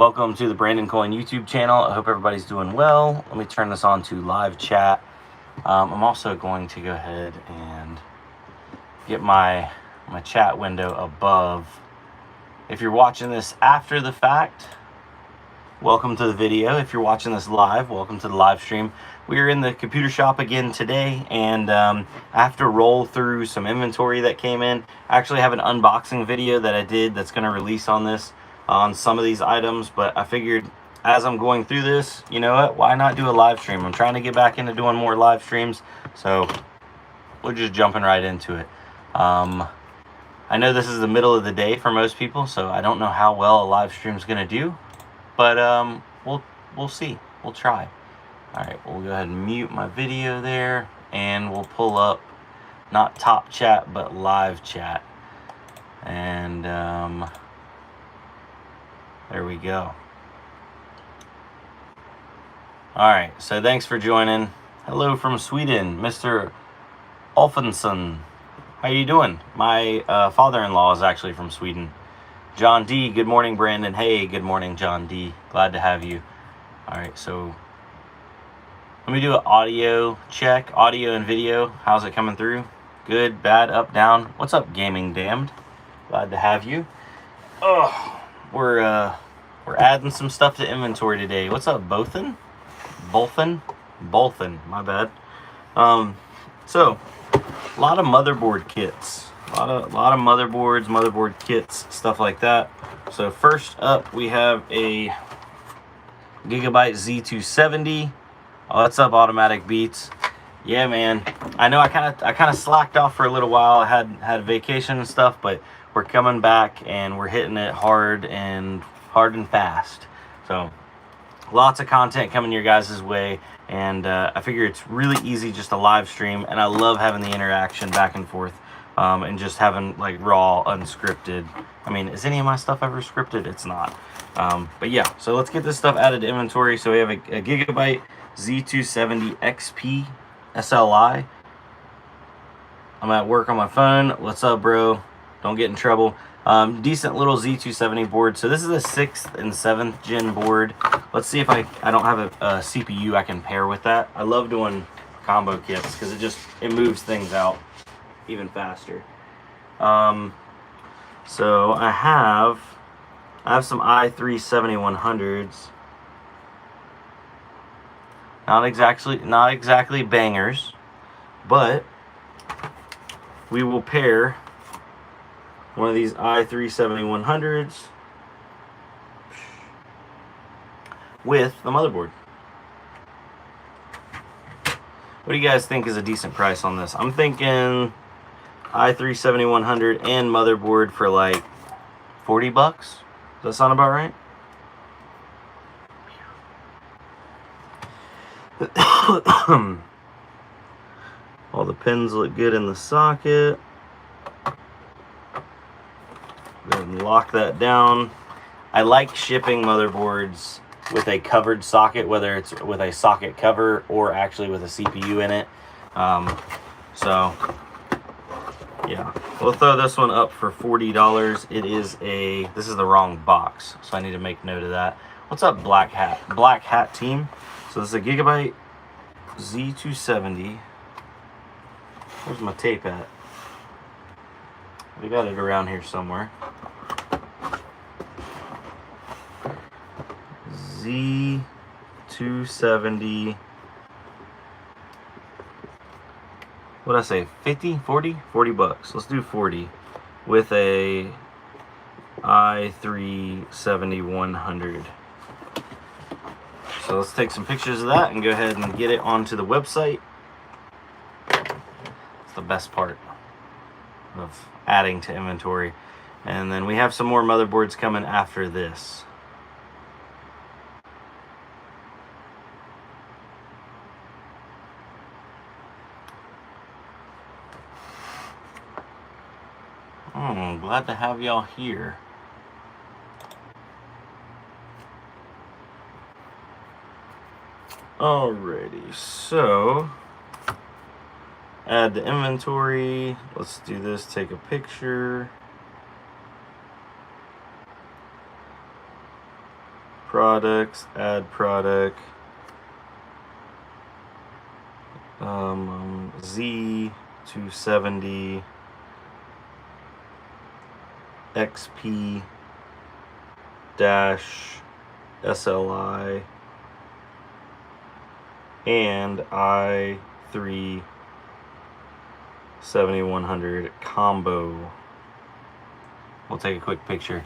Welcome to the Brandon Coin YouTube channel. I hope everybody's doing well. Let me turn this on to live chat. I'm also going to go ahead and get my chat window above. If you're watching this after the fact, welcome to the video. If you're watching this live, welcome to the live stream. We are in the computer shop again today, and I have to roll through some inventory that came in. I actually have an unboxing video that I did that's going to release on some of these items, but I figured as I'm going through this, you know what, why not do a live stream? I'm trying to get back into doing more live streams, so we're just jumping right into it. I know this is the middle of the day for most people, so I don't know how well a live stream is going to do, but we'll see. We'll try. All right, we'll go ahead and mute my video there, and we'll pull up not top chat but live chat, and there we go. All right, so thanks for joining. Hello from Sweden, Mr. Olfensson. How you doing? My father-in-law is actually from Sweden. John D, good morning, Brandon. Hey, good morning, John D. Glad to have you. All right, so let me do an audio check, audio and video. How's it coming through? Good, bad, up, down. What's up, Gaming Damned? Glad to have you. Oh. We're adding some stuff to inventory today. What's up, Bothan? Bolthan, my bad. So a lot of motherboard kits, a lot of motherboards, motherboard kits, stuff like that. So first up, we have a Gigabyte Z270. Oh, what's up, Automatic Beats? Yeah, man. I know I kind of slacked off for a little while. I had vacation and stuff, but we're coming back and we're hitting it hard and fast. So lots of content coming your guys' way, and I figure it's really easy just to live stream, and I love having the interaction back and forth, and just having like raw, unscripted. I mean, is any of my stuff ever scripted? It's not. But yeah, so let's get this stuff added to inventory. So we have a Gigabyte Z270 XP SLI. I'm at work on my phone. What's up, bro? Don't get in trouble. Decent little Z270 board. So this is a 6th and 7th gen board. Let's see if I don't have a CPU I can pair with that. I love doing combo kits because it moves things out even faster. So I have some i3-7100s. Not exactly bangers, but we will pair one of these i3-7100s with the motherboard. What do you guys think is a decent price on this? I'm thinking i3-7100 and motherboard for like 40 bucks. Does that sound about right? All the pins look good in the socket. Go ahead and lock that down. I like shipping motherboards with a covered socket, whether it's with a socket cover or actually with a CPU in it. So yeah, we'll throw this one up for $40. This is the wrong box, so I need to make note of that. What's up, Black Hat team? So this is a Gigabyte Z270. Where's my tape at? We got it around here somewhere. Z270. What'd I say? 50? 40? 40 bucks. Let's do 40 with a i3-7100. So let's take some pictures of that and go ahead and get it onto the website. It's the best part of adding to inventory. And then we have some more motherboards coming after this. Glad to have y'all here. Alrighty, so add the inventory. Let's do this, take a picture. products, add product, Z270 XP dash SLI and i3 7100 combo. We'll take a quick picture.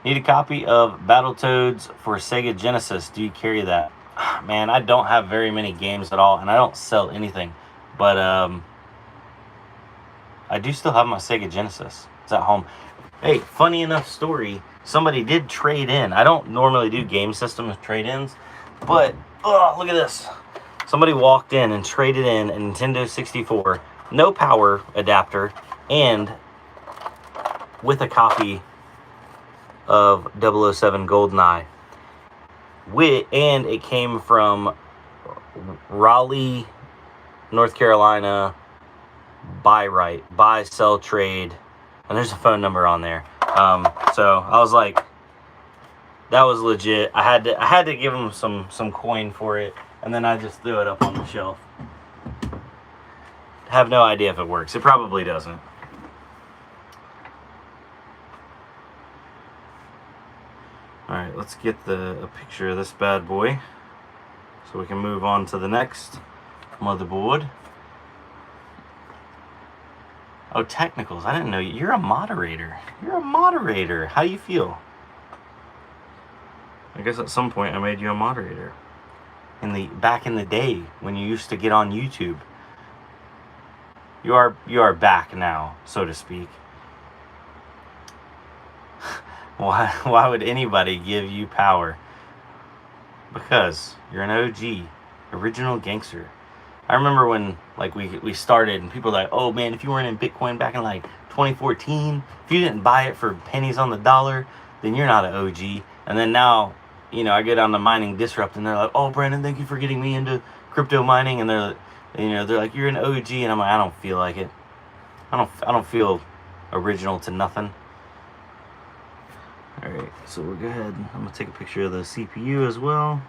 Need a copy of Battletoads for Sega Genesis. Do you carry that? Man, I don't have very many games at all, and I don't sell anything. But I do still have my Sega Genesis. It's at home. Hey, funny enough story. Somebody did trade in. I don't normally do game systems trade-ins, but oh, look at this. Somebody walked in and traded in a Nintendo 64, no power adapter, and with a copy of 007 GoldenEye. And it came from Raleigh, North Carolina, buy, sell, trade, and there's a phone number on there. So I was like, that was legit. I had to give him some coin for it, and then I just threw it up on the shelf. Have no idea if it works. It probably doesn't. Alright, let's get a picture of this bad boy so we can move on to the next motherboard. Oh, technicals. I didn't know you. You're a moderator. You're a moderator. How do you feel? I guess at some point I made you a moderator. Back in the day when you used to get on YouTube. You are back now, so to speak. Why would anybody give you power? Because you're an OG, original gangster. I remember when we started and people were like, oh man, if you weren't in Bitcoin back in 2014, if you didn't buy it for pennies on the dollar, then you're not an OG. And then now, I get on the Mining Disrupt and they're like, oh Brandon, thank you for getting me into crypto mining, and they're like, you're an OG, and I'm like, I don't feel like it. I don't feel original to nothing. Alright, so we'll go ahead. I'm going to take a picture of the CPU as well.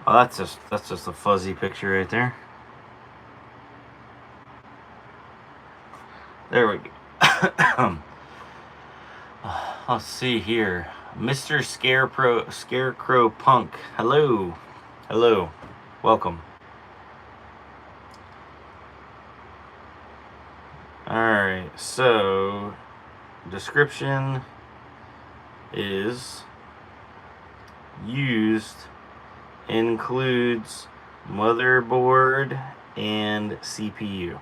Oh, that's just a fuzzy picture right there. There we go. Let's see here. Mr. Scarecrow Punk. Hello. Hello. Welcome. Alright, so description is used includes motherboard and CPU.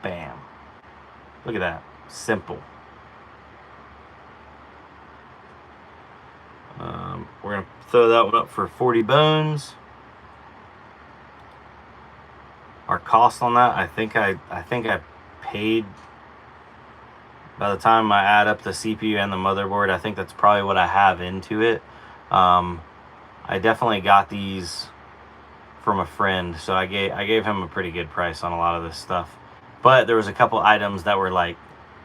Bam. Look at that. Simple. We're going to throw that one up for 40 bones. Our cost on that, I think I paid, by the time I add up the CPU and the motherboard, I think that's probably what I have into it. I definitely got these from a friend, so I gave him a pretty good price on a lot of this stuff. But there was a couple items that were like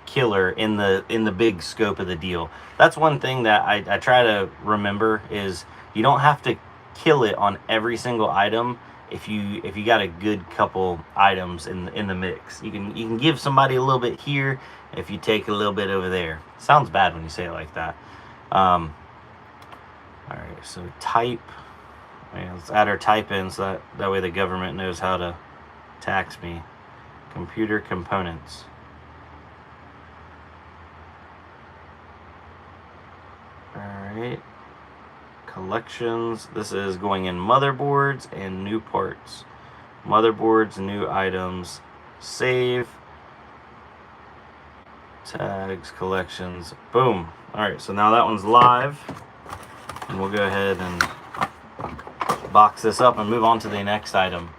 killer in the big scope of the deal. That's one thing that I try to remember, is you don't have to kill it on every single item. If you got a good couple items in the mix, you can give somebody a little bit here if you take a little bit over there. Sounds bad when you say it like that. All right, so type. Let's add our type in so that way the government knows how to tax me. Computer components. All right. Collections. This is going in motherboards and new parts. Motherboards, new items, save, tags, collections, boom. All right, so now that one's live, and we'll go ahead and box this up and move on to the next item.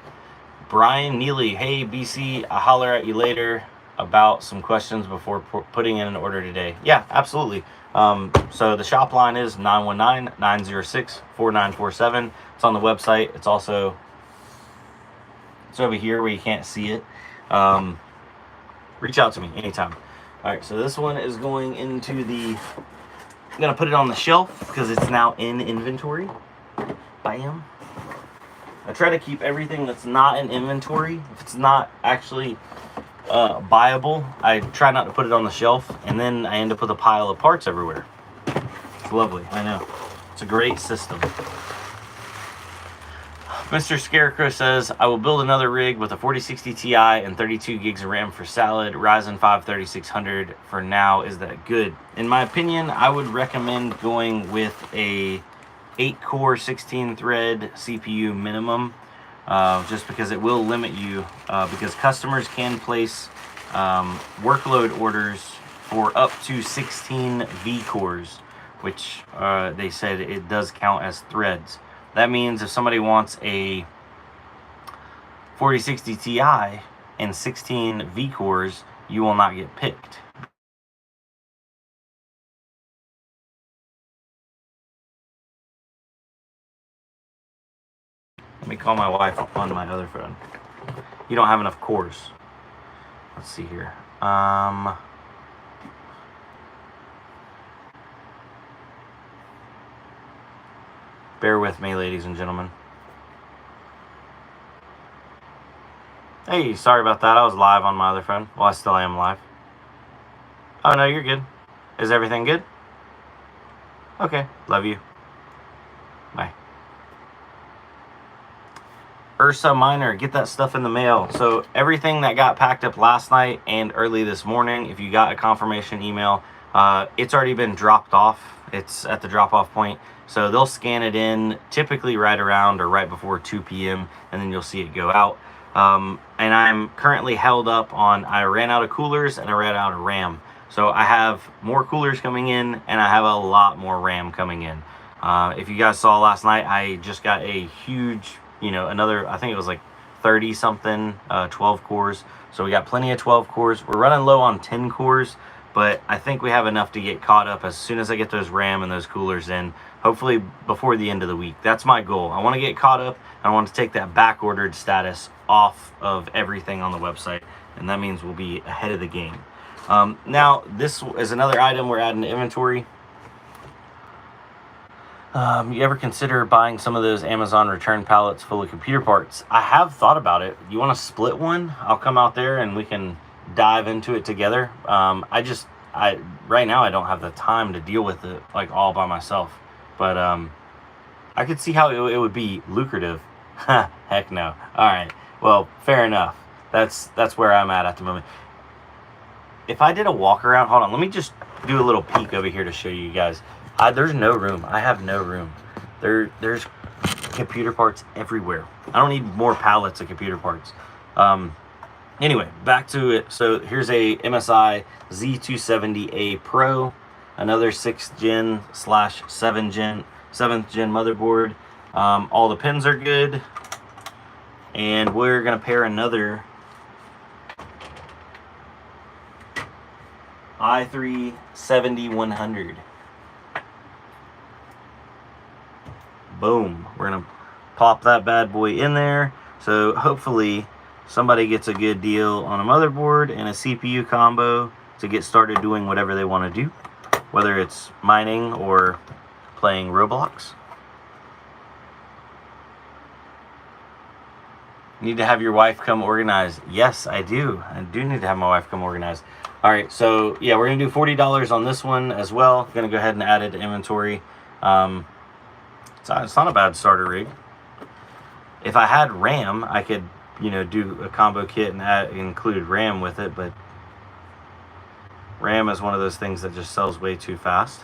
Brian Neely, hey BC, I'll holler at you later about some questions before putting in an order today. Yeah, absolutely. So the shop line is 919-906-4947. It's on the website. It's also It's over here where you can't see it. Reach out to me anytime. All right, so this one is going into the, I'm gonna put it on the shelf because it's now in inventory. Bam. I try to keep everything that's not in inventory. If it's not actually buyable, I try not to put it on the shelf, and then I end up with a pile of parts everywhere. It's lovely, I know. It's a great system. Mr. Scarecrow says, I will build another rig with a 4060 Ti and 32 gigs of RAM for salad. Ryzen 5 3600 for now. Is that good? In my opinion, I would recommend going with a 8-core 16-thread CPU minimum, just because it will limit you, because customers can place workload orders for up to 16 V-cores, which they said it does count as threads. That means if somebody wants a 4060 Ti and 16 V-cores, you will not get picked. Let me call my wife on my other phone. You don't have enough cores. Let's see here. Bear with me, ladies and gentlemen. Hey, sorry about that. I was live on my other phone. Well, I still am live. Oh, no, you're good. Is everything good? Okay, love you. Bye. Ursa Minor, get that stuff in the mail. So everything that got packed up last night and early this morning, if you got a confirmation email, it's already been dropped off. It's at the drop-off point. So they'll scan it in typically right around or right before 2 p.m. and then you'll see it go out. And I'm currently held up on, I ran out of coolers and I ran out of RAM. So I have more coolers coming in and I have a lot more RAM coming in. If you guys saw last night, I just got a huge, another, I think it was like 30 something, 12 cores. So we got plenty of 12 cores. We're running low on 10 cores, but I think we have enough to get caught up as soon as I get those RAM and those coolers in, hopefully before the end of the week. That's my goal. I want to get caught up. I want to take that back ordered status off of everything on the website, and that means we'll be ahead of the game. Now, this is another item we're adding to inventory. You ever consider buying some of those Amazon return pallets full of computer parts? I have thought about it. You want to split one? I'll come out there and we can dive into it together. Right now I don't have the time to deal with it like all by myself, but I could see how it would be lucrative. Heck no. All right. Well, fair enough. That's where I'm at the moment. If I did a walk around, hold on, let me just do a little peek over here to show you guys. There's no room. I have no room. There's computer parts everywhere. I don't need more pallets of computer parts. Anyway, back to it. So here's a MSI Z270A Pro, another 6th gen / 7th gen motherboard. All the pins are good, and we're gonna pair another i3-7100. Boom. We're gonna pop that bad boy in there. So hopefully somebody gets a good deal on a motherboard and a CPU combo to get started doing whatever they want to do, whether it's mining or playing Roblox. You need to have your wife come organize. Yes, I do. I do need to have my wife come organize. All right, so yeah, we're gonna do $40 on this one as well. Gonna go ahead and add it to inventory. It's not a bad starter rig. If I had RAM, I could, do a combo kit and include RAM with it, but RAM is one of those things that just sells way too fast.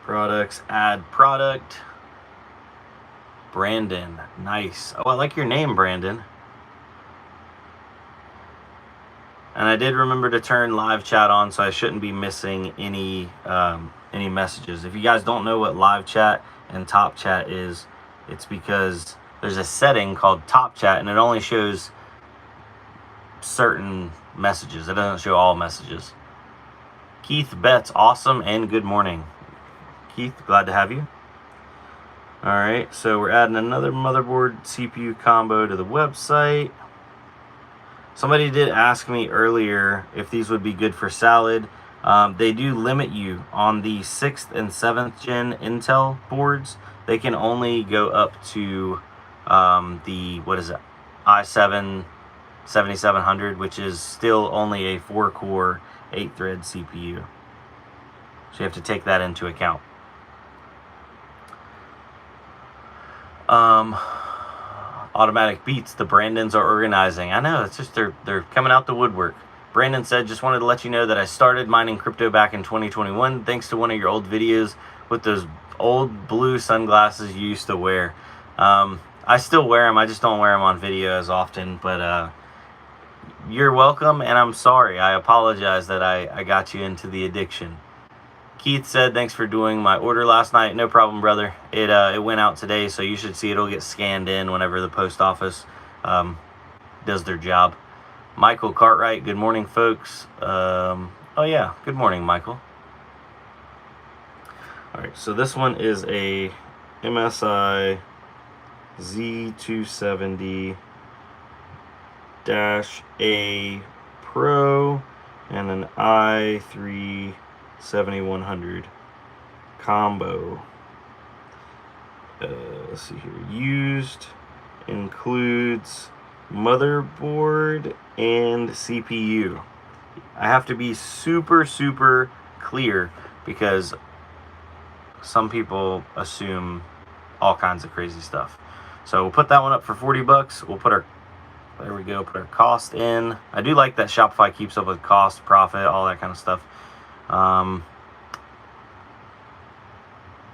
Products, add product. Brandon, nice. Oh, I like your name, Brandon. And I did remember to turn live chat on, so I shouldn't be missing any messages. If you guys don't know what live chat and top chat is, it's because there's a setting called top chat, and it only shows certain messages. It doesn't show all messages. Keith Betts, awesome and good morning. Keith, glad to have you. Alright, so we're adding another motherboard CPU combo to the website. Somebody did ask me earlier if these would be good for salad. They do limit you on the 6th and 7th gen Intel boards. They can only go up to the, what is it, i7 7700, which is still only a 4-core, 8-thread CPU. So you have to take that into account. Automatic beats. The Brandons are organizing. I know, it's just they're coming out the woodwork. Brandon said, just wanted to let you know that I started mining crypto back in 2021 thanks to one of your old videos with those old blue sunglasses you used to wear. I still wear them. I just don't wear them on video as often. But you're welcome, and I'm sorry. I apologize that I got you into the addiction. Keith said, thanks for doing my order last night. No problem, brother. It went out today, so you should see it'll get scanned in whenever the post office does their job. Michael Cartwright, good morning, folks. Oh, yeah, good morning, Michael. All right, so this one is a MSI Z270-A Pro and an i3-7100 combo. Let's see here. Used includes motherboard and CPU. I have to be super clear because some people assume all kinds of crazy stuff. So we'll put that one up for 40 bucks. We'll put our, there we go, put our cost in. I do like that Shopify keeps up with cost, profit, all that kind of stuff.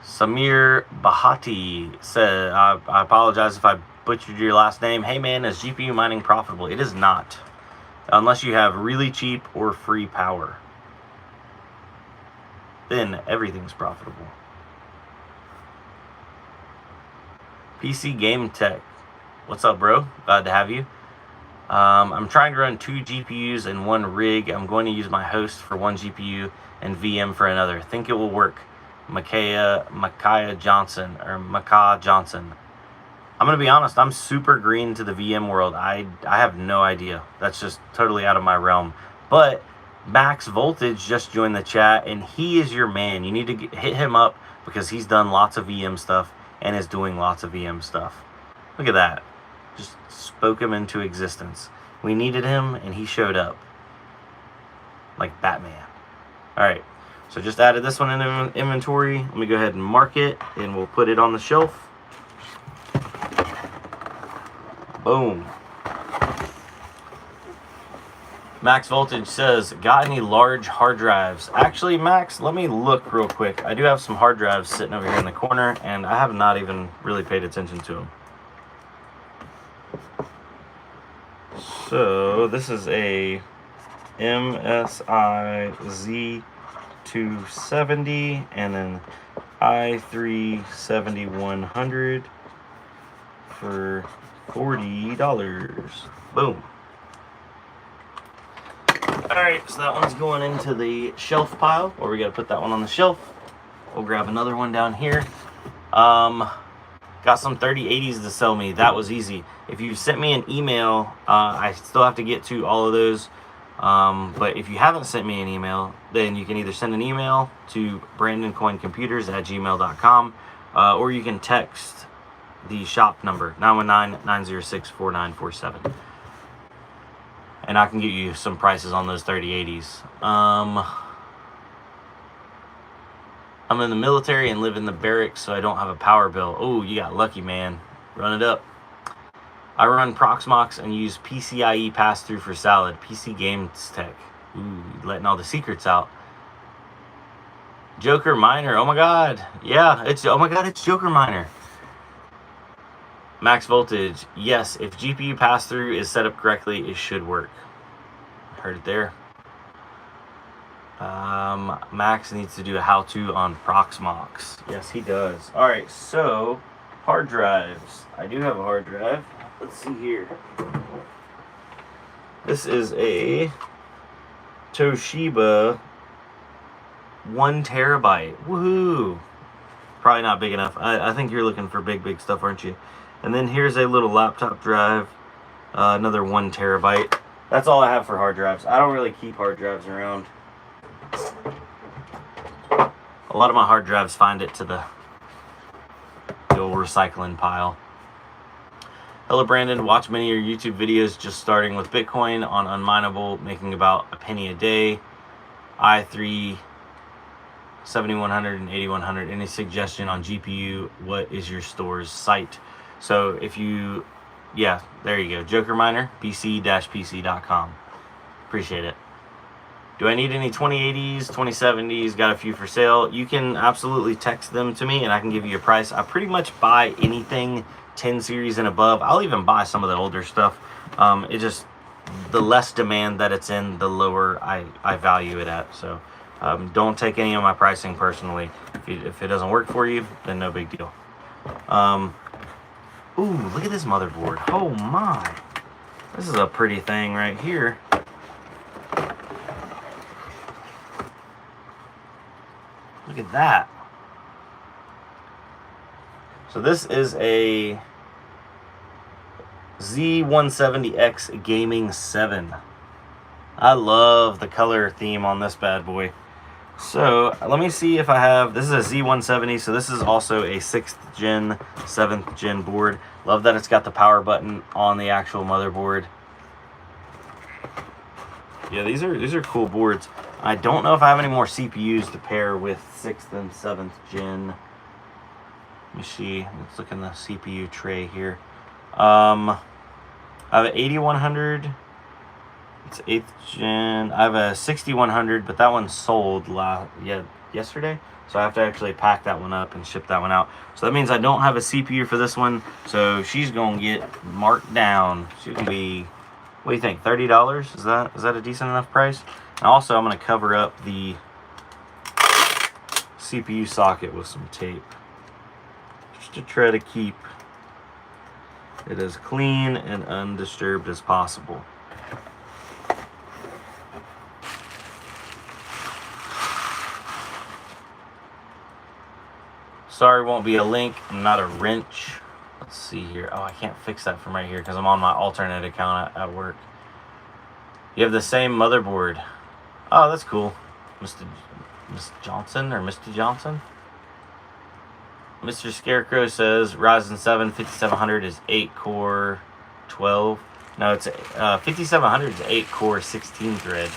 Samir Bahati said, I apologize if I butchered your last name. Hey man, is GPU mining profitable? It is not, unless you have really cheap or free power. Then everything's profitable. PC Game Tech, what's up, bro? Glad to have you. I'm trying to run 2 GPUs and 1 rig. I'm going to use my host for 1 GPU and VM for another. Think it will work. Micaiah Johnson, or Micah Johnson. I'm going to be honest, I'm super green to the VM world. I have no idea. That's just totally out of my realm. But Max Voltage just joined the chat, and he is your man. You need to hit him up because he's done lots of VM stuff and is doing lots of VM stuff. Look at that. Just spoke him into existence. We needed him, and he showed up. Like Batman. Alright, so just added this one in inventory. Let me go ahead and mark it, and we'll put it on the shelf. Boom. Max Voltage says, got any large hard drives? Actually, Max, let me look real quick. I do have some hard drives sitting over here in the corner, and I have not even really paid attention to them. So, this is a MSI Z270 and an i3-7100 for $40. Boom. Alright, so that one's going into the shelf pile, or we gotta put that one on the shelf. We'll grab another one down here. Got some 3080s to sell me. That was easy. If you sent me an email, I still have to get to all of those. But if you haven't sent me an email, then you can either send an email to brandoncoincomputers@gmail.com, or you can text the shop number, 919-906-4947. And I can get you some prices on those 3080s. I'm in the military and live in the barracks, so I don't have a power bill. Oh, you got lucky, man. Run it up. I run Proxmox and use PCIe pass-through for salad. PC Games Tech. Ooh, letting all the secrets out. Joker Miner. Oh my god. Yeah, it's Joker Miner. Max Voltage. Yes, if GPU pass-through is set up correctly, it should work. Heard it there. Max needs to do a how-to on Proxmox. Yes, he does. Alright, so hard drives. I do have a hard drive. Let's see here. This is a Toshiba 1 terabyte. Woohoo! probably not big enough. I think you're looking for big stuff, aren't you? And then here's a little laptop drive, another 1 terabyte. That's all I have for hard drives. I don't really keep hard drives around. A lot of my hard drives find it to the old recycling pile. Hello Brandon, watch many of your YouTube videos just starting with Bitcoin on unminable, making about a penny a day. i3 7100 and 8100. Any suggestion on GPU? What is your store's site? So if you, yeah, there you go. Joker Miner, bc-pc.com. Appreciate it. Do I need any 2080s, 2070s? Got a few for sale. You can absolutely text them to me and I can give you a price. I pretty much buy anything 10 series and above. I'll even buy some of the older stuff. It just, the less demand that it's in, the lower I value it at. So don't take any of my pricing personally. If it doesn't work for you, then no big deal. Ooh, look at this motherboard. Oh my. This is a pretty thing right here. Look at that. So this is a Z170X Gaming 7. I love the color theme on this bad boy. So let me see if I have, this is a Z170, so this is also a 6th gen, 7th gen board. Love that it's got the power button on the actual motherboard. Yeah, these are cool boards. I don't know if I have any more CPUs to pair with 6th and 7th gen. Let me see. Let's look in the CPU tray here. I have an 8100. It's 8th gen. I have a 6100, but that one sold yesterday. So I have to actually pack that one up and ship that one out. So that means I don't have a CPU for this one. So she's going to get marked down. She's going to be, what do you think, $30? Is that a decent enough price? And also I'm going to cover up the CPU socket with some tape, just to try to keep it as clean and undisturbed as possible. Sorry, won't be a link. I'm not a wrench. Let's see here. Oh, I can't fix that from right here because I'm on my alternate account at work. You have the same motherboard. Oh, that's cool. Miss Johnson or Mr. Johnson? Mr. Scarecrow says Ryzen 7 5700 is 8-core 12. No, it's 5700 is 8-core 16-thread.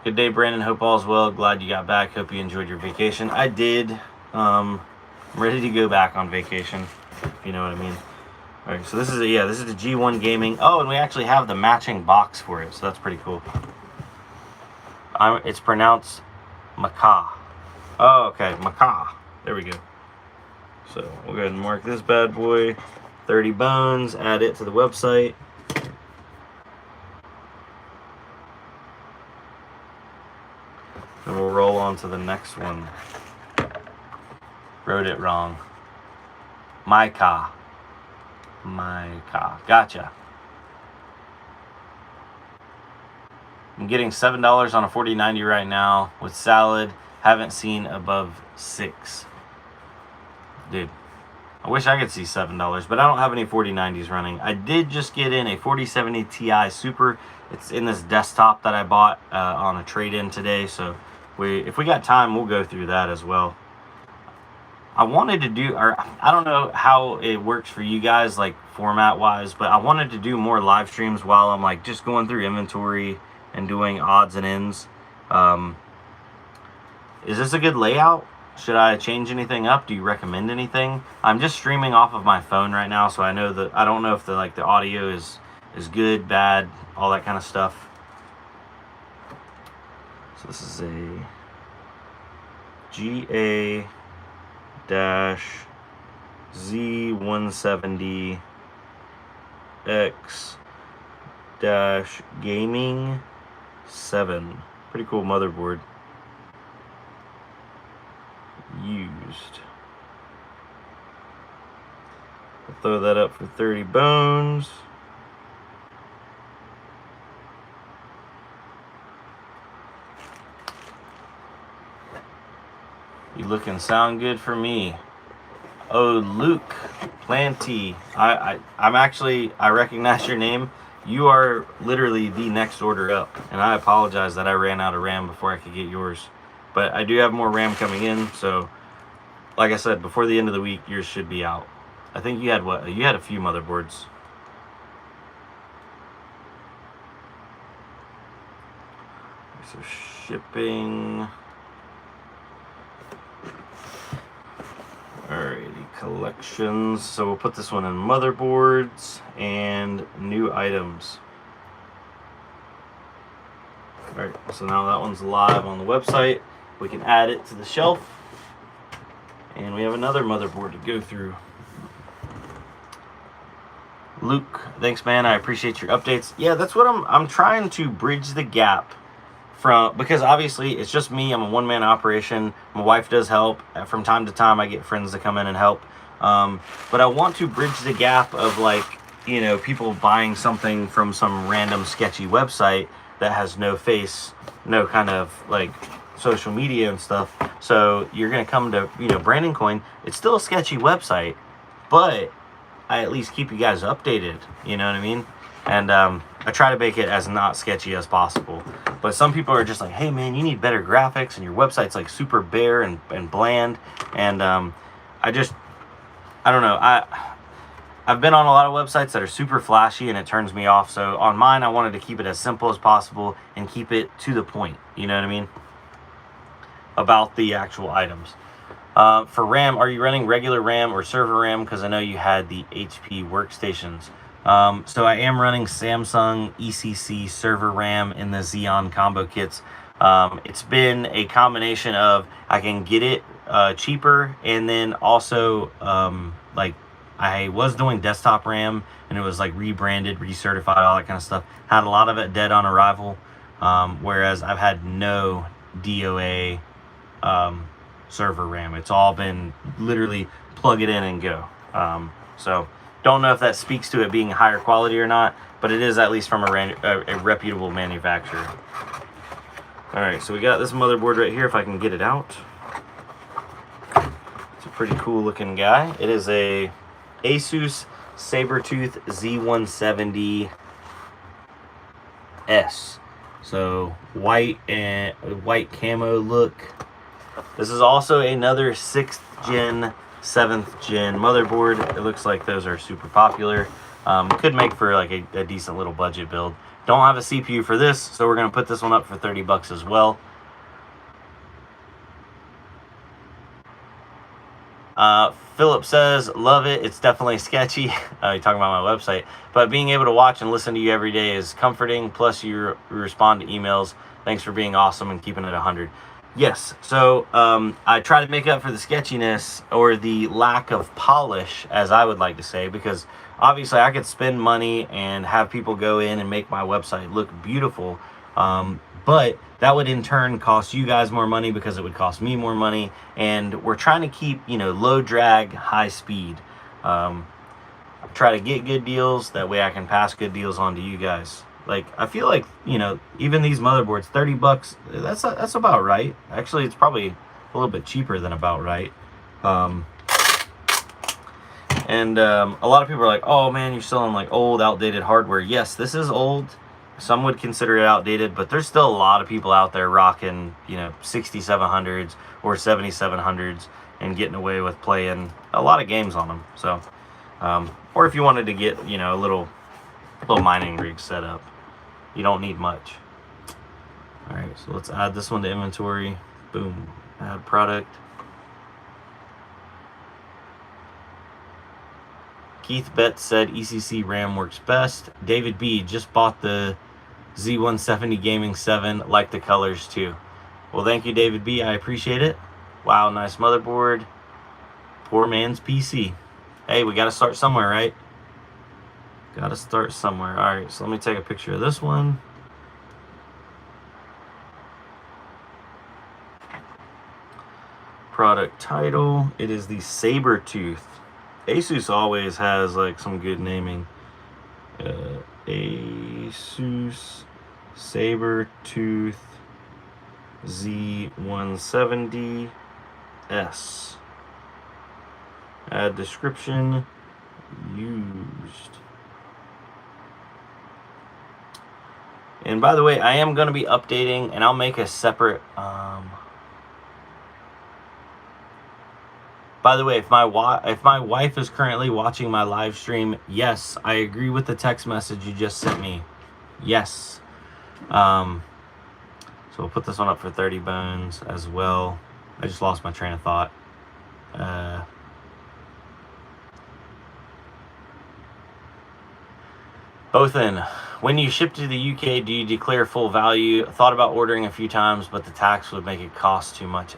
Good day, Brandon. Hope all's well. Glad you got back. Hope you enjoyed your vacation. I did. I'm ready to go back on vacation, if you know what I mean. All right, so this is this is the G1 Gaming. Oh, and we actually have the matching box for it, so that's pretty cool. It's pronounced Maca. Oh, okay, Maca. There we go. So we'll go ahead and mark this bad boy 30 bones, add it to the website. And we'll roll on to the next one. Wrote it wrong. Maca. Gotcha. I'm getting $7 on a 4090 right now with salad. Haven't seen above $6. Dude, I wish I could see $7, but I don't have any 4090s running. I did just get in a 4070 Ti Super. It's in this desktop that I bought on a trade-in today. So if we got time, we'll go through that as well. I wanted to do, or I don't know how it works for you guys, like format wise, but I wanted to do more live streams while I'm like just going through inventory and doing odds and ends. Is this a good layout? Should I change anything up? Do you recommend anything? I'm just streaming off of my phone right now, so I know that I don't know if the audio is good, bad, all that kind of stuff. So this is a GA-Z170X-Gaming 7. Pretty cool motherboard. Used. I'll throw that up for 30 bones. You look and sound good for me. Oh, Luke Planty. I recognize your name. You are literally the next order up, and I apologize that I ran out of RAM before I could get yours. But I do have more RAM coming in, so like I said, before the end of the week, yours should be out. I think you had what? You had a few motherboards. So shipping. Alrighty, collections. So we'll put this one in motherboards and new items. Alright, so now that one's live on the website. We can add it to the shelf. And we have another motherboard to go through. Luke, thanks man, I appreciate your updates. Yeah, that's what I'm trying to bridge the gap from, because obviously it's just me. I'm a one-man operation. My wife does help. From time to time I get friends to come in and help. But I want to bridge the gap of, like, you know, people buying something from some random sketchy website that has no face, no kind of like social media and stuff. So you're gonna come to, you know, Brandon Coin. It's still a sketchy website, but I at least keep you guys updated, you know what I mean? And I try to make it as not sketchy as possible. But some people are just like, hey man, you need better graphics and your website's like super bare and bland. And I don't know, I've been on a lot of websites that are super flashy and it turns me off. So on mine, I wanted to keep it as simple as possible and keep it to the point, you know what I mean, about the actual items. For RAM, are you running regular RAM or server RAM? Because I know you had the HP workstations. So I am running Samsung ECC server RAM in the Xeon combo kits. It's been a combination of, I can get it cheaper, and then also like I was doing desktop RAM and it was like rebranded, recertified, all that kind of stuff. Had a lot of it dead on arrival, whereas I've had no DOA server RAM. It's all been literally plug it in and go. So don't know if that speaks to it being higher quality or not, but it is at least from a reputable manufacturer. Alright, so we got this motherboard right here, if I can get it out. It's a pretty cool looking guy. It is a Asus Sabertooth Z170S. So white and white camo look. This is also another 6th gen, 7th gen motherboard. It looks like those are super popular. Could make for like a decent little budget build. Don't have a CPU for this, so we're going to put this one up for 30 bucks as well. Philip says, love it. It's definitely sketchy. You're talking about my website. But being able to watch and listen to you every day is comforting. Plus, you respond to emails. Thanks for being awesome and keeping it 100. Yes, so I try to make up for the sketchiness or the lack of polish, as I would like to say, because obviously I could spend money and have people go in and make my website look beautiful, but that would in turn cost you guys more money because it would cost me more money, and we're trying to keep, you know, low drag, high speed. Try to get good deals, that way I can pass good deals on to you guys. Like, I feel like, you know, even these motherboards, 30 bucks, that's about right. Actually, it's probably a little bit cheaper than about right. A lot of people are like, oh man, you're selling like old, outdated hardware. Yes, this is old. Some would consider it outdated, but there's still a lot of people out there rocking, you know, 6700s or 7700s and getting away with playing a lot of games on them. So, or if you wanted to get, you know, a little mining rig set up, you don't need much. All right, so let's add this one to inventory. Boom, add product. Keith Betts said ECC RAM works best. David B just bought the Z170 Gaming 7, like the colors too. Well, thank you, David B. I appreciate it. Wow, nice motherboard. Poor man's PC. Hey, we got to start somewhere, right? Got to start somewhere. All right, so let me take a picture of this one. Product title. It is the Sabertooth. Asus always has like some good naming. Asus Sabertooth Z170. S. Add description used. And by the way, I am going to be updating, and I'll make a separate. By the way, if my wife is currently watching my live stream, yes, I agree with the text message you just sent me. Yes. So we'll put this one up for 30 bones as well. I just lost my train of thought. Both in. When you ship to the UK, do you declare full value? Thought about ordering a few times, but the tax would make it cost too much.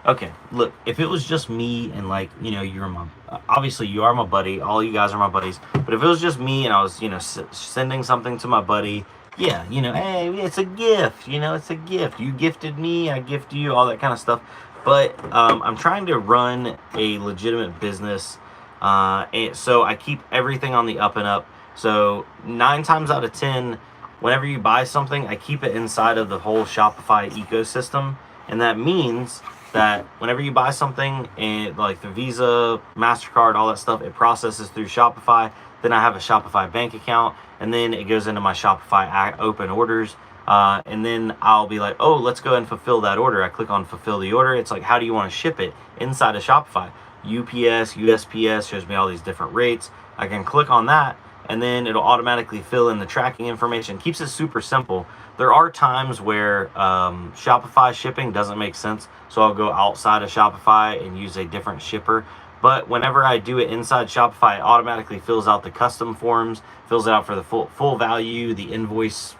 Okay, look, if it was just me and, like, you know, you're my, obviously you are my buddy, all you guys are my buddies, but if it was just me and I was, you know, sending something to my buddy, yeah, you know, hey, it's a gift, you know, it's a gift. You gifted me, I gift you, all that kind of stuff. But I'm trying to run a legitimate business, and so I keep everything on the up and up. So 9 times out of 10, whenever you buy something, I keep it inside of the whole Shopify ecosystem, and that means that whenever you buy something, and like the Visa, MasterCard, all that stuff, it processes through Shopify. Then I have a Shopify bank account, and then it goes into my Shopify open orders. And then I'll be like, oh, let's go and fulfill that order. I click on fulfill the order. It's like, how do you want to ship it inside of Shopify? UPS, USPS, shows me all these different rates. I can click on that, and then it'll automatically fill in the tracking information. Keeps it super simple. There are times where Shopify shipping doesn't make sense, so I'll go outside of Shopify and use a different shipper. But whenever I do it inside Shopify, it automatically fills out the custom forms, fills it out for the full value, the invoices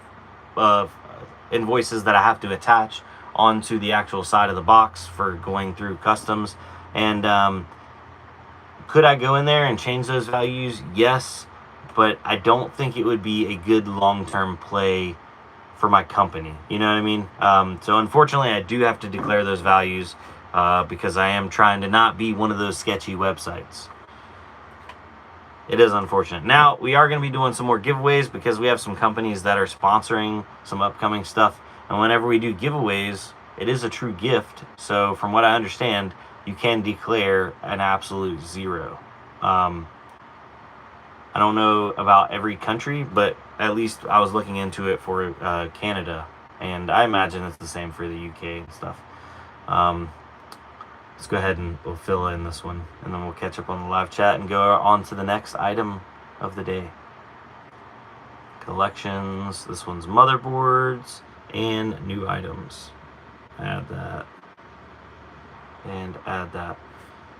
that I have to attach onto the actual side of the box for going through customs. And could I go in there and change those values? Yes, but I don't think it would be a good long-term play for my company. You know what I mean? So unfortunately, I do have to declare those values because I am trying to not be one of those sketchy websites. It is unfortunate. Now, we are going to be doing some more giveaways because we have some companies that are sponsoring some upcoming stuff. And whenever we do giveaways, it is a true gift. So from what I understand, you can declare an absolute zero. I don't know about every country, but at least I was looking into it for Canada, and I imagine it's the same for the UK and stuff. Let's go ahead and we'll fill in this one, and then we'll catch up on the live chat and go on to the next item of the day. Collections. This one's motherboards and new items. Add that. And add that.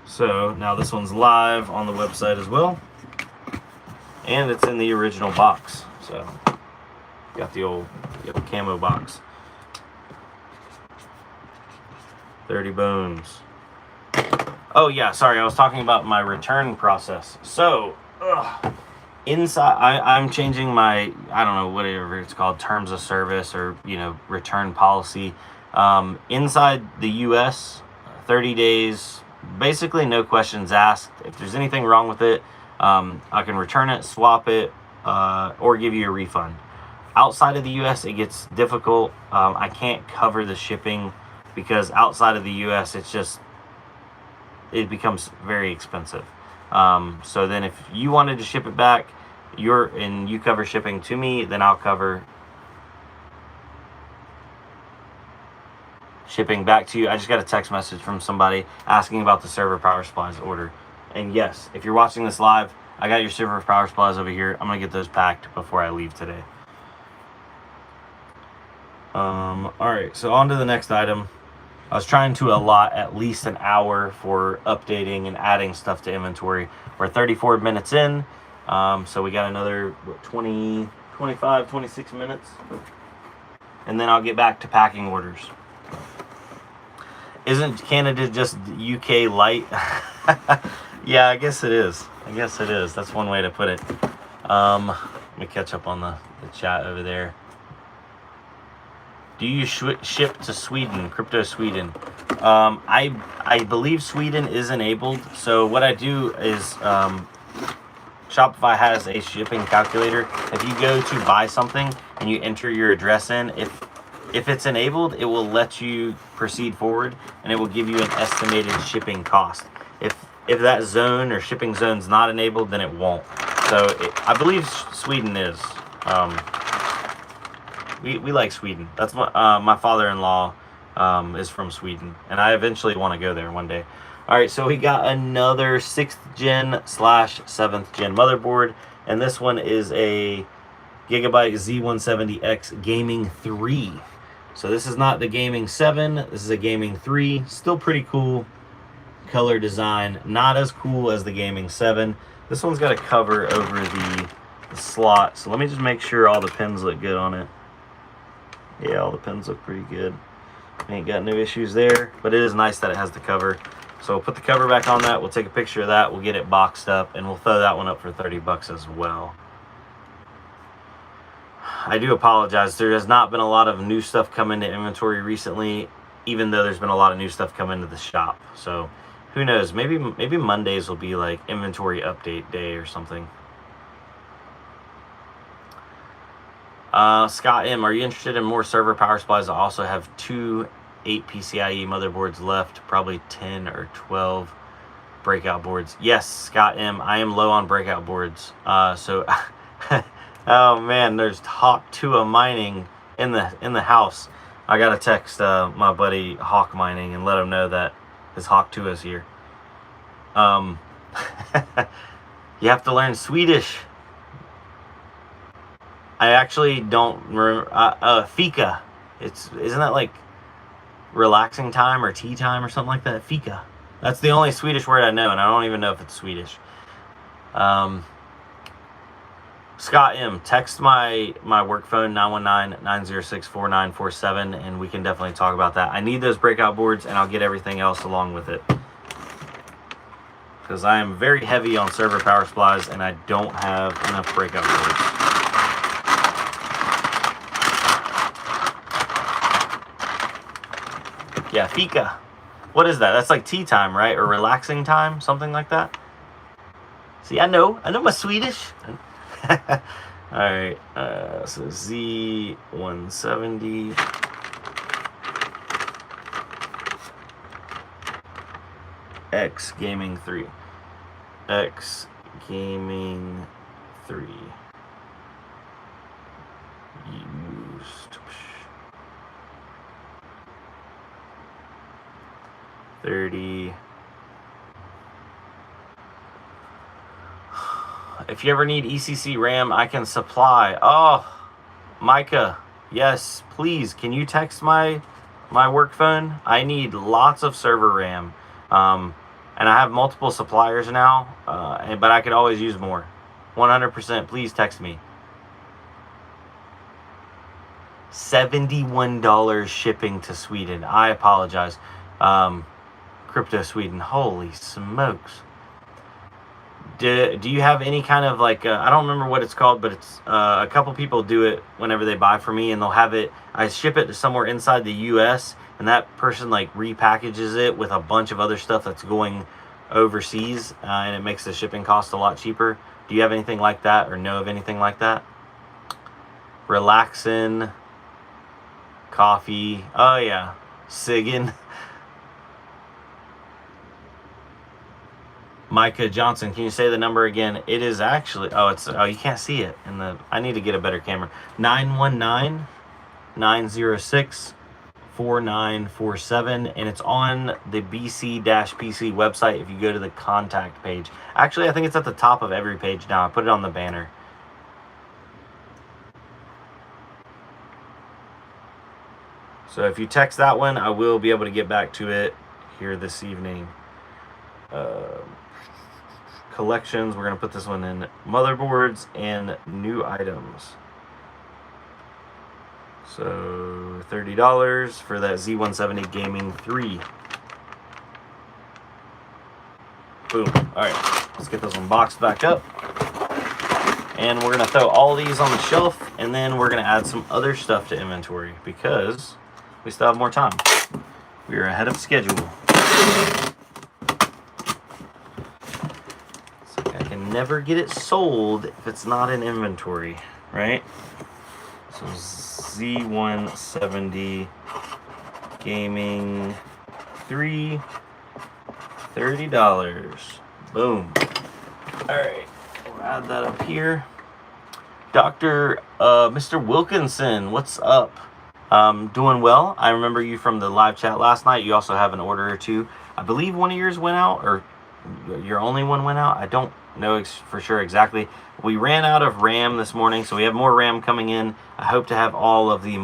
So now this one's live on the website as well. And it's in the original box. So got the old camo box. 30 bones. Oh yeah, sorry, I was talking about my return process. So inside, I'm changing my, I don't know, whatever it's called, terms of service or, you know, return policy. Inside the US, 30 days, basically no questions asked. If there's anything wrong with it, I can return it, swap it, or give you a refund. Outside of the US, it gets difficult. I can't cover the shipping because outside of the US, it becomes very expensive. So then if you wanted to ship it back, you cover shipping to me, then I'll cover shipping back to you. I just got a text message from somebody asking about the server power supplies order. And yes, if you're watching this live, I got your server power supplies over here. I'm going to get those packed before I leave today. Alright, so on to the next item. I was trying to allot at least an hour for updating and adding stuff to inventory. We're 34 minutes in, so we got another 25, 26 minutes. And then I'll get back to packing orders. Isn't Canada just UK light? Yeah, I guess it is. That's one way to put it. Let me catch up on the chat over there. Do you ship to Sweden, Crypto Sweden? I believe Sweden is enabled. So what I do is Shopify has a shipping calculator. If you go to buy something and you enter your address in, if if it's enabled, it will let you proceed forward, and it will give you an estimated shipping cost. If that zone or shipping zone's not enabled, then it won't. So I believe Sweden is. We like Sweden. That's what my father-in-law is from Sweden, and I eventually want to go there one day. All right, so we got another 6th gen / 7th gen motherboard, and this one is a Gigabyte Z170X Gaming 3. So this is not the Gaming 7, this is a Gaming 3. Still pretty cool color design, not as cool as the Gaming 7. This one's got a cover over the slot, so let me just make sure all the pins look good on it. Yeah, all the pins look pretty good. Ain't got no issues there, but it is nice that it has the cover. So we'll put the cover back on that, we'll take a picture of that, we'll get it boxed up, and we'll throw that one up for 30 bucks as well. I do apologize, there has not been a lot of new stuff come into inventory recently, even though there's been a lot of new stuff come into the shop. So who knows, maybe Mondays will be like inventory update day or something. Scott M, are you interested in more server power supplies? I also have 2 8 PCIe motherboards left, probably 10 or 12 breakout boards. Yes, Scott M, I am low on breakout boards. So oh man, there's Hawk 2 mining in the house. I gotta text my buddy Hawk Mining and let him know that his Hawk 2 is here. You have to learn Swedish. I actually don't remember. Fika. Isn't that like relaxing time or tea time or something like that? Fika. That's the only Swedish word I know, and I don't even know if it's Swedish. Scott M, text my work phone 919-906-4947, and we can definitely talk about that. I need those breakout boards, and I'll get everything else along with it, because I am very heavy on server power supplies, and I don't have enough breakout boards. Yeah, fika. What is that? That's like tea time, right? Or relaxing time, something like that. See, I know my Swedish. All right, so Z170. X Gaming 3. X Gaming 3. Used. 30. If you ever need ECC RAM, I can supply. Oh, Micah, yes, please. Can you text my work phone? I need lots of server RAM. And I have multiple suppliers now, but I could always use more. 100%, please text me. $71 shipping to Sweden. I apologize. Crypto Sweden, holy smokes. Do you have any kind of like, I don't remember what it's called, but it's a couple people do it whenever they buy from me, and they'll have it, I ship it to somewhere inside the US, and that person like repackages it with a bunch of other stuff that's going overseas, and it makes the shipping cost a lot cheaper. Do you have anything like that, or know of anything like that? Relaxin', coffee, oh yeah, Siggin. Micah Johnson, can you say the number again? It is actually, you can't see it in the, I need to get a better camera. 919-906-4947, and it's on the BC-PC website if you go to the contact page. Actually, I think it's at the top of every page now. I put it on the banner. So if you text that one, I will be able to get back to it here this evening. Collections, we're going to put this one in motherboards and new items. So $30 for that Z170 Gaming 3. Boom. Alright, let's get this one boxed back up. And we're going to throw all these on the shelf, and then we're going to add some other stuff to inventory because we still have more time. We are ahead of schedule. Never get it sold if it's not in inventory, right? So Z170 Gaming 3, $30. Boom. All right, we'll add that up here. Mr. Wilkinson, what's up? Doing well. I remember you from the live chat last night. You also have an order or two. I believe one of yours went out, or your only one went out. I don't know for sure exactly. We ran out of RAM this morning, so we have more RAM coming in. I hope to have all of the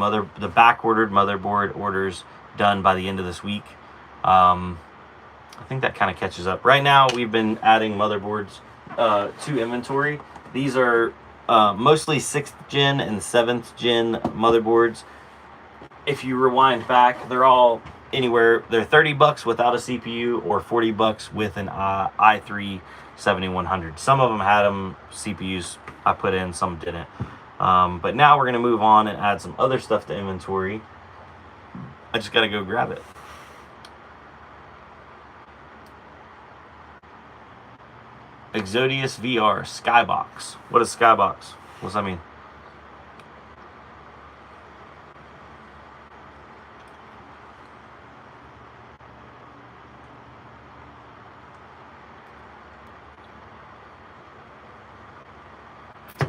back-ordered motherboard orders done by the end of this week. I think that kind of catches up. Right now, we've been adding motherboards to inventory. These are mostly 6th gen and 7th gen motherboards. If you rewind back, they're all anywhere. They're $30 without a CPU or $40 with an i3 7100. Some of them had them CPUs I put in, some didn't. But now we're going to move on and add some other stuff to inventory. I just got to go grab it. Exodius VR Skybox. What is Skybox? What's that mean?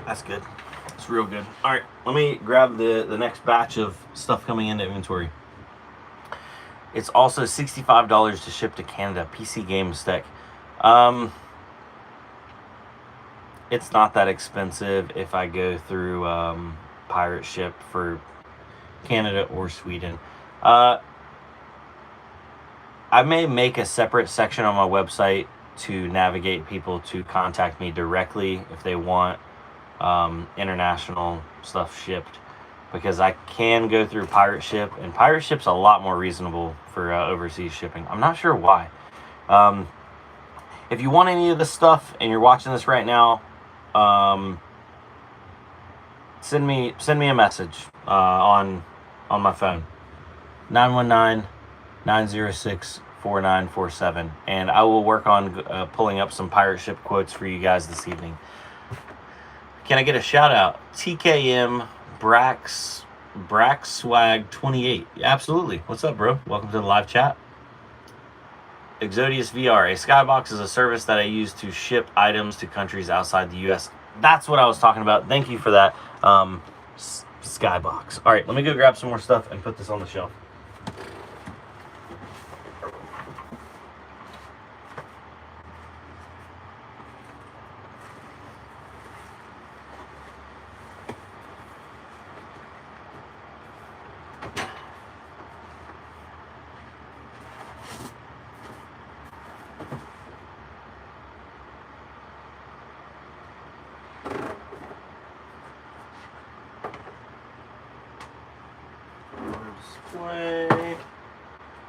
That's good. It's real good. All right, let me grab the next batch of stuff coming into inventory. It's also $65 to ship to Canada. PC Games Tech. It's not that expensive if I go through pirate ship for Canada or Sweden. I may make a separate section on my website to navigate people to contact me directly if they want international stuff shipped, because I can go through pirate ship, and pirate ship's a lot more reasonable for overseas shipping. I'm not sure why. If you want any of this stuff and you're watching this right now, send me a message on my phone, 919-906-4947, and I will work on pulling up some pirate ship quotes for you guys this evening. Can I get a shout out? TKM Braxwag 28. Absolutely. What's up, bro? Welcome to the live chat. Exodius VR. A Skybox is a service that I use to ship items to countries outside the US. That's what I was talking about. Thank you for that. Skybox. All right, let me go grab some more stuff and put this on the shelf. Display.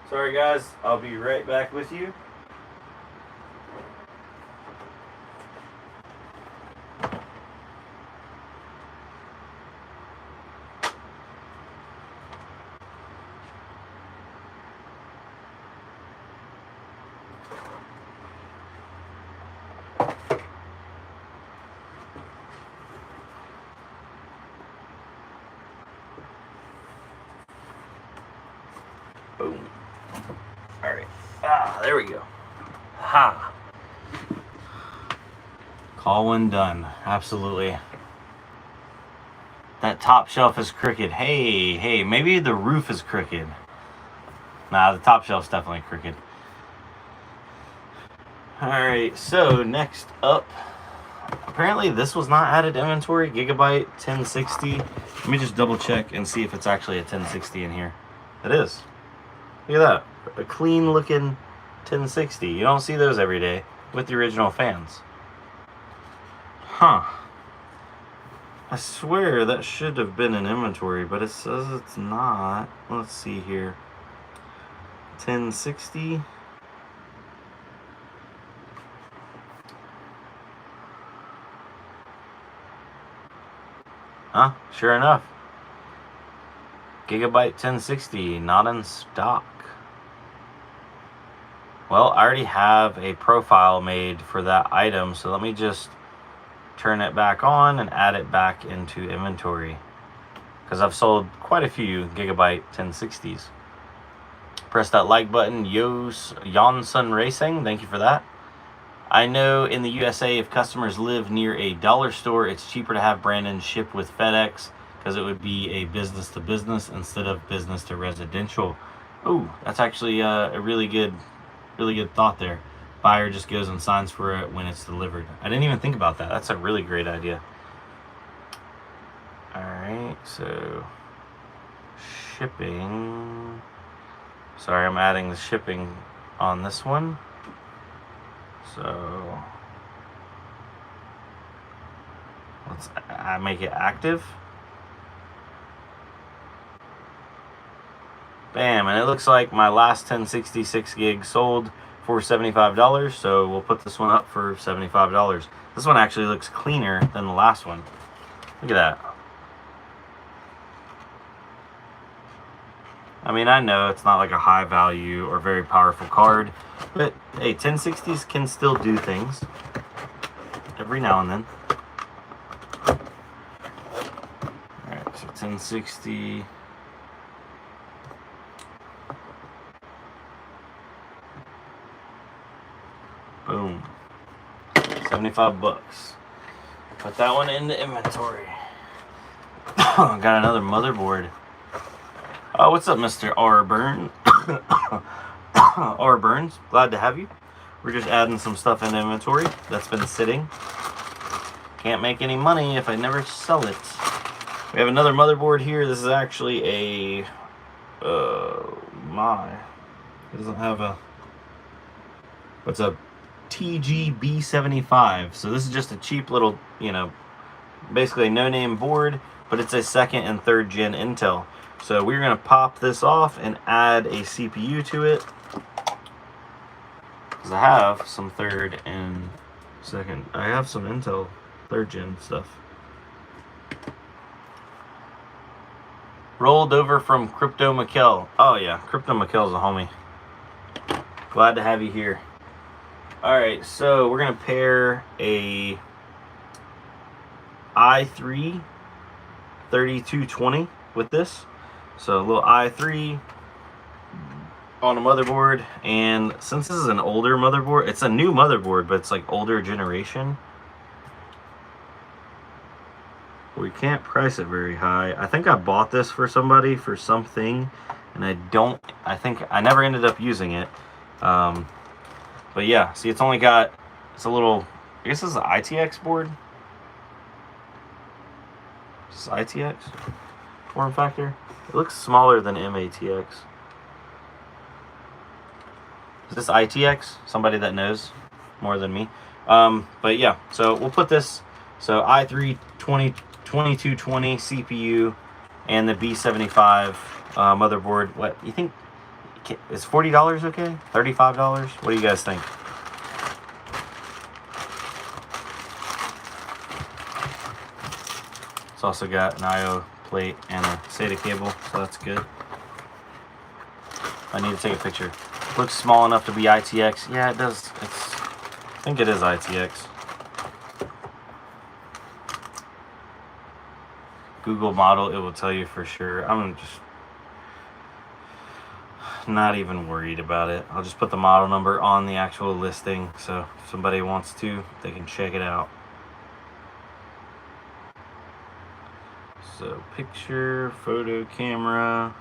Sorry guys, I'll be right back with you. Boom. All right. There we go. Ha. Call one done. Absolutely. That top shelf is crooked. Hey, maybe the roof is crooked. Nah, the top shelf's definitely crooked. All right, so next up, apparently this was not added to inventory. Gigabyte 1060. Let me just double check and see if it's actually a 1060 in here. It is. Look at that. A clean looking 1060. You don't see those every day with the original fans. Huh. I swear that should have been in inventory, but it says it's not. Let's see here. 1060. Huh? Sure enough. Gigabyte 1060, not in stock. Well, I already have a profile made for that item, so let me just turn it back on and add it back into inventory. because I've sold quite a few Gigabyte 1060s. Press that like button. Jonsun Racing, thank you for that. I know in the USA, if customers live near a dollar store, it's cheaper to have Brandon ship with FedEx because it would be a business to business instead of business to residential. Oh, that's actually a really good thought there. Buyer just goes and signs for it when it's delivered. I didn't even think about that. That's a really great idea. All right, so shipping. Sorry, I'm adding the shipping on this one. So let's make it active. Bam, and it looks like my last 1066 gig sold for $75, so we'll put this one up for $75. This one actually looks cleaner than the last one. Look at that. I mean, I know it's not like a high value or very powerful card, but hey, 1060s can still do things every now and then. Alright, so 1060. Boom. 75 bucks. Put that one into inventory. Got another motherboard. Oh, what's up, Mr. R. Burns? R. Burns, glad to have you. We're just adding some stuff into inventory that's been sitting. Can't make any money if I never sell it. We have another motherboard here. This is actually a... it doesn't have a... What's a TGB75. So this is just a cheap little, you know, basically a no-name board, but it's a 2nd and 3rd gen Intel. So we're going to pop this off and add a CPU to it, because I have some 3rd and 2nd. I have some Intel 3rd gen stuff. Rolled over from Crypto Mikkel. Oh yeah, Crypto Mikkel's a homie. Glad to have you here. Alright, so we're going to pair a i3 3220 with this. So a little i3 on a motherboard, and since this is an older motherboard, it's a new motherboard, but it's like older generation, we can't price it very high. I think I bought this for somebody for something, and I think I never ended up using it. But yeah, see, it's only got, it's a little, I guess this is an ITX board. Is this ITX form factor? It looks smaller than MATX. Is this ITX? Somebody that knows more than me. But yeah, so we'll put this, so i3 2220 CPU and the B75 motherboard. What you think? Is $40 okay? $35? What do you guys think? It's also got an I/O plate and a SATA cable, so that's good. I need to take a picture. Looks small enough to be ITX. Yeah, it does. I think it is ITX. Google model, it will tell you for sure. I'm just not even worried about it. I'll just put the model number on the actual listing, so if somebody wants to, they can check it out. So picture, photo camera.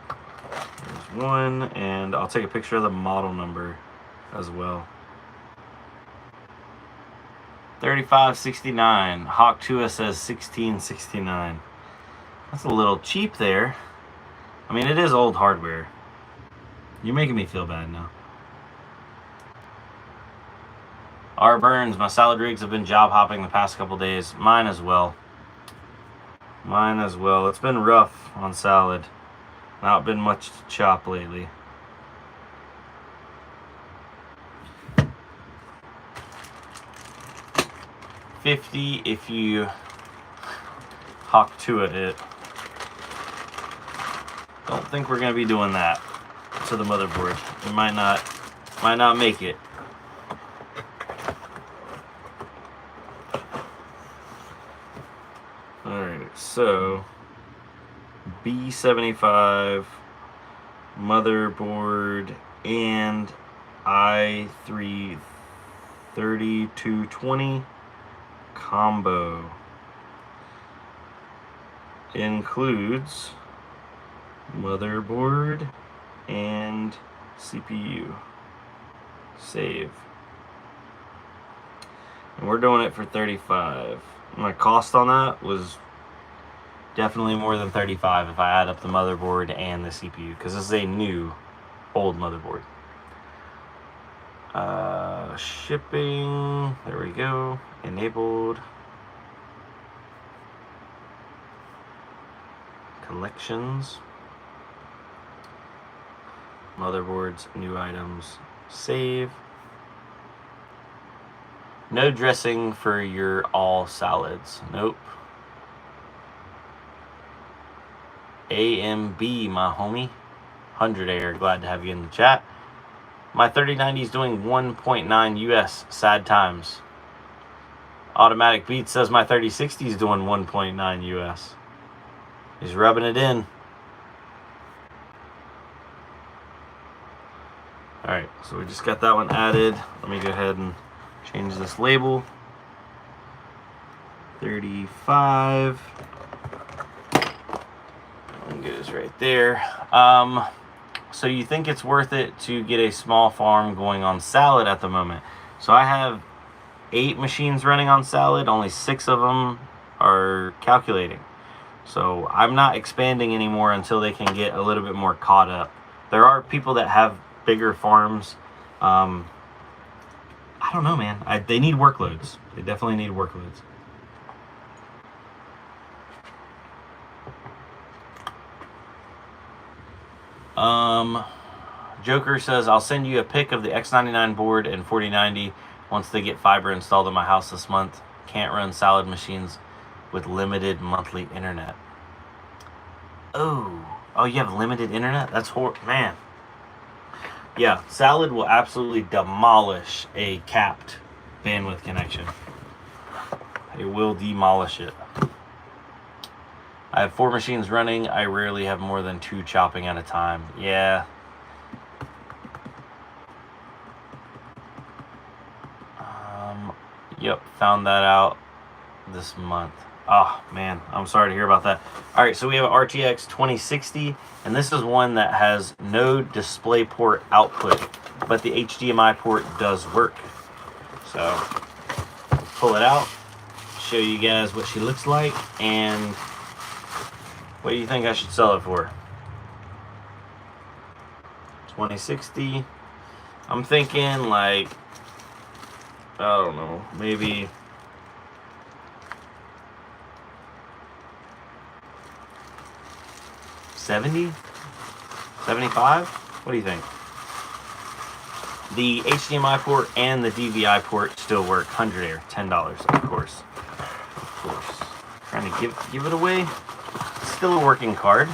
There's one, and I'll take a picture of the model number as well. 3569. Hawk Tua says 1669. That's a little cheap there. I mean, it is old hardware. You're making me feel bad now. R. Burns, my salad rigs have been job hopping the past couple days. Mine as well. Mine as well. It's been rough on salad. Not been much to chop lately. $50 if you Hawk Tua it. Don't think we're gonna be doing that to the motherboard. We might not make it. All right. So B75 motherboard and i3-3220 combo includes motherboard and CPU. Save. And we're doing it for $35. My cost on that was definitely more than $35 if I add up the motherboard and the CPU, because this is a new old motherboard. Shipping, there we go, enabled. Collections, motherboards, new items, save. No dressing for your all salads. Nope. AMB, my homie. 100 air, glad to have you in the chat. My 3090 is doing 1.9 US, sad times. Automatic Beat says my 3060 is doing 1.9 US. He's rubbing it in. Alright, so we just got that one added. Let me go ahead and change this label. 35. And goes right there. So you think it's worth it to get a small farm going on salad at the moment. So I have 8 machines running on salad. Only 6 of them are calculating. So I'm not expanding anymore until they can get a little bit more caught up. There are people that have bigger farms. I don't know, man. They need workloads. They definitely need workloads. Joker says, I'll send you a pic of the X99 board and 4090 once they get fiber installed in my house this month. Can't run salad machines with limited monthly internet. Oh, you have limited internet? That's horrible, man. Yeah, salad will absolutely demolish a capped bandwidth connection. It will demolish it. I have 4 machines running. I rarely have more than 2 chopping at a time. Yeah. Yep, found that out this month. Oh, man, I'm sorry to hear about that. All right, so we have an RTX3090, and this is one that has no DisplayPort output, but the HDMI port does work. So, pull it out, show you guys what she looks like, and what do you think I should sell it for? 2060. I'm thinking like, I don't know, maybe $70? $75? What do you think? The HDMI port and the DVI port still work. 100 air, $10, of course. Of course. Trying to give it away. Still a working card.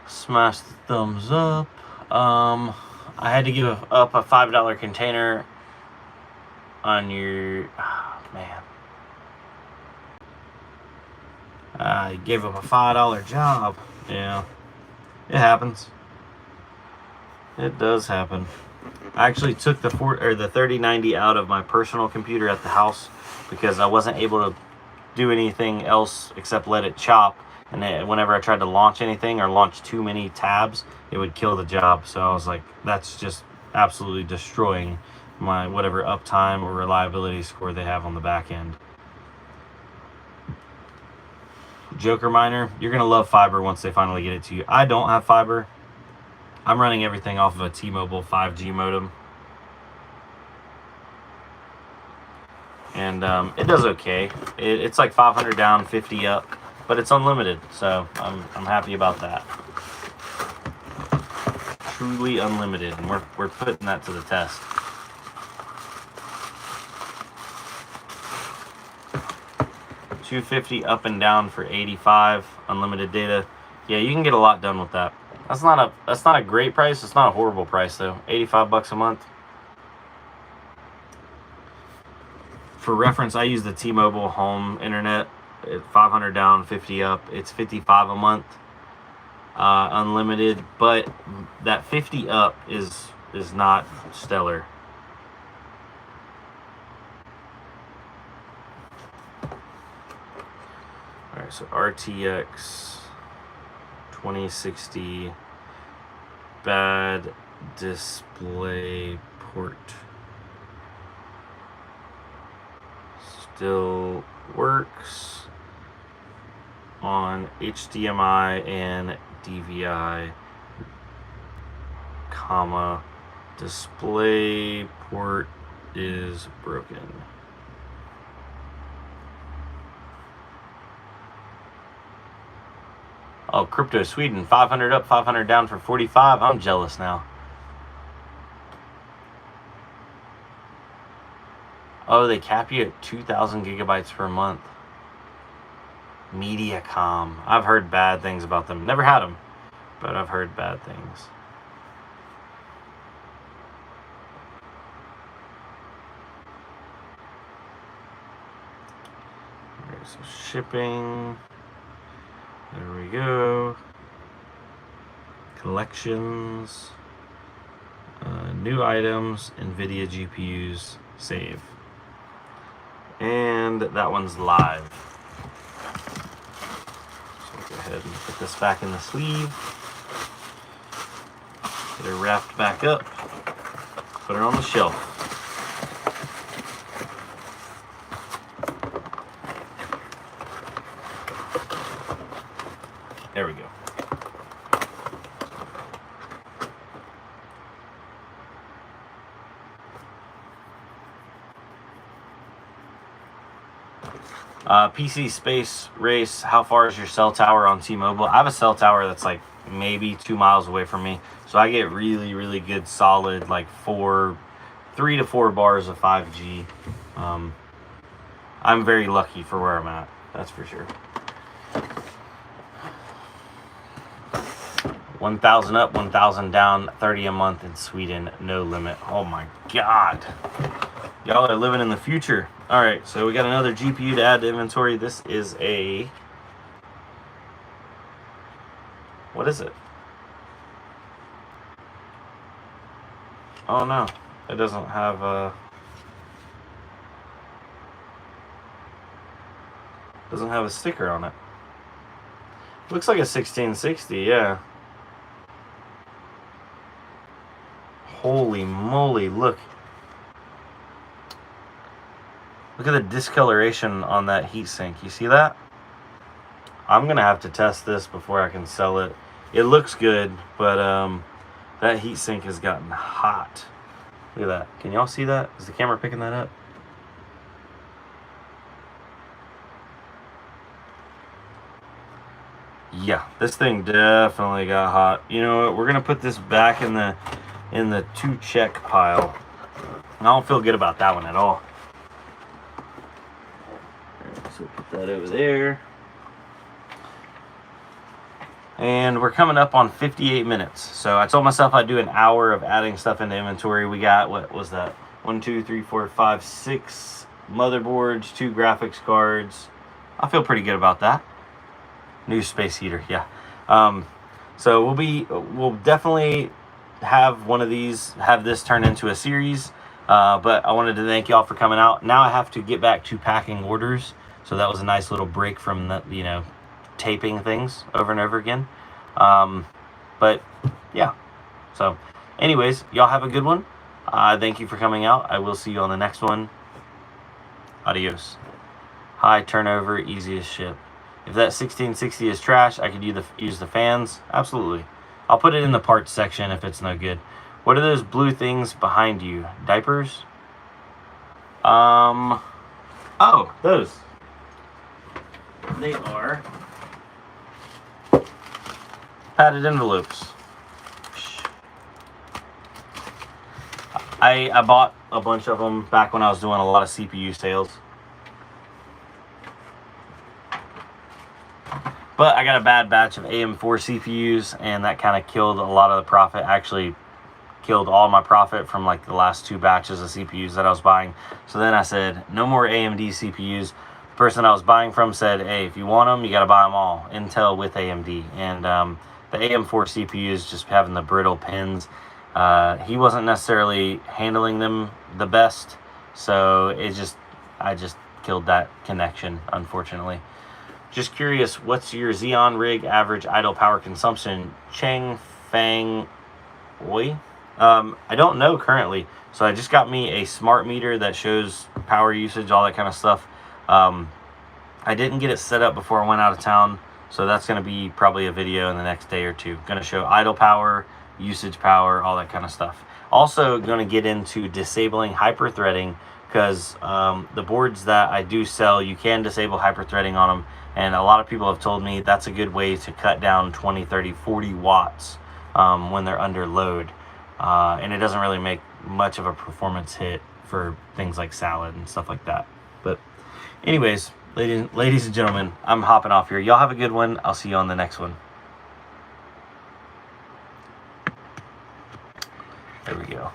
Smash the thumbs up. I had to give up a $5 container on your... Oh, man. I gave up a $5 job. Yeah. It happens. It does happen. I actually took the 3090 out of my personal computer at the house because I wasn't able to do anything else except let it chop. And then whenever I tried to launch anything or launch too many tabs, it would kill the job. So I was like, that's just absolutely destroying my whatever uptime or reliability score they have on the back end. Joker Miner, you're going to love fiber once they finally get it to you. I don't have fiber. I'm running everything off of a T-Mobile 5G modem. And it does okay. It's like 500 down, 50 up, but it's unlimited, so I'm happy about that. Truly unlimited, and we're putting that to the test. $250 up and down for 85 unlimited data. Yeah, you can get a lot done with that. That's not a great price. It's not a horrible price though. 85 bucks a month. For reference, I use the T-Mobile home internet. 500 down, 50 up. It's $55 a month, unlimited. But that 50 up is not stellar. All right, so RTX 2060 bad display port. Still works on HDMI and DVI, comma, display port is broken. Oh, Crypto Sweden, 500 up, 500 down for 45. I'm jealous now. Oh, they cap you at 2,000 gigabytes per month. Mediacom. I've heard bad things about them. Never had them, but I've heard bad things. Okay, so shipping. There we go. Collections. New items. NVIDIA GPUs. Save. And that one's live. So go ahead and put this back in the sleeve. Get her wrapped back up. Put her on the shelf. There we go. PC Space Race, how far is your cell tower on T-Mobile? I have a cell tower that's like maybe 2 miles away from me. So I get really, really good solid, like 3 to 4 bars of 5G. I'm very lucky for where I'm at. That's for sure. 1,000 up, 1,000 down, 30 a month in Sweden, no limit. Oh my God. Y'all are living in the future. All right, so we got another GPU to add to inventory. This is a, what is it? Oh no, it doesn't have a, sticker on it. Looks like a 1660, yeah. Holy moly, look. Look at the discoloration on that heatsink. You see that? I'm going to have to test this before I can sell it. It looks good, but that heatsink has gotten hot. Look at that. Can y'all see that? Is the camera picking that up? Yeah, this thing definitely got hot. You know what? We're going to put this back in the to check pile. I don't feel good about that one at all. So put that over there. And we're coming up on 58 minutes. So I told myself I'd do an hour of adding stuff into inventory. We got, what was that? 1, 2, 3, 4, 5, 6 motherboards, 2 graphics cards. I feel pretty good about that. New space heater, yeah. So we'll definitely have one of these, have this turn into a series. But I wanted to thank y'all for coming out. Now I have to get back to packing orders. So that was a nice little break from the, taping things over and over again. But yeah. So anyways, y'all have a good one. Thank you for coming out. I will see you on the next one. Adios. High turnover, easy as ship. If that 1660 is trash, I could use the fans. Absolutely. I'll put it in the parts section if it's no good. What are those blue things behind you? Diapers? Oh, those. They are padded envelopes. I bought a bunch of them back when I was doing a lot of CPU sales. But I got a bad batch of AM4 CPUs, and that kind of killed a lot of the profit. Actually killed all my profit from like the last 2 batches of CPUs that I was buying. So then I said, no more AMD CPUs. The person I was buying from said, hey, if you want them, you got to buy them all, Intel with AMD. And the AM4 CPUs just having the brittle pins. He wasn't necessarily handling them the best, so I just killed that connection, unfortunately. Just curious, what's your Xeon rig average idle power consumption? Chang Fang Oi? I don't know currently. So I just got me a smart meter that shows power usage, all that kind of stuff. I didn't get it set up before I went out of town, so that's going to be probably a video in the next day or two. Going to show idle power, usage power, all that kind of stuff. Also going to get into disabling hyperthreading, because the boards that I do sell, you can disable hyperthreading on them, and a lot of people have told me that's a good way to cut down 20, 30, 40 watts when they're under load, and it doesn't really make much of a performance hit for things like salad and stuff like that. But anyways, ladies and gentlemen, I'm hopping off here. Y'all have a good one. I'll see you on the next one. There we go.